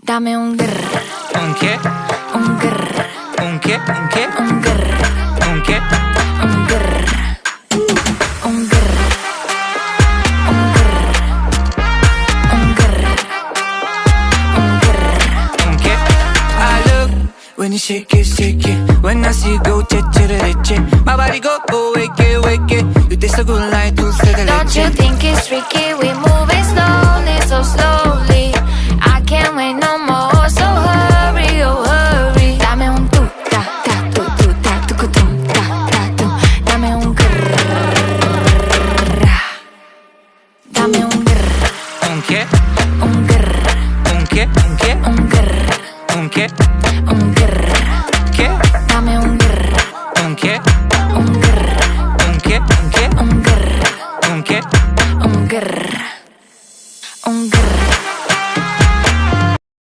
Dame un grr, ¿Un qué? un grr, ¿Un qué? ¿Un qué? un grr, ¿Un qué? un grr, un grr, un grr, un grr, un grr. ¿Un qué? I look when you shake it. When I see you go, che. My body go, wake it. You taste so good like dulce de Don't you leche. think it's tricky? We moving slowly, so slowly. I can't wait no more, so hurry, oh hurry. Dame un tu, ta, ta, tu, ta, tu, ta, ta, tu. Dame un grrr. Dame un grrr, ¿Un qué? un grrr, ¿Un qué? ¿Un qué? un grrr, ¿Un qué?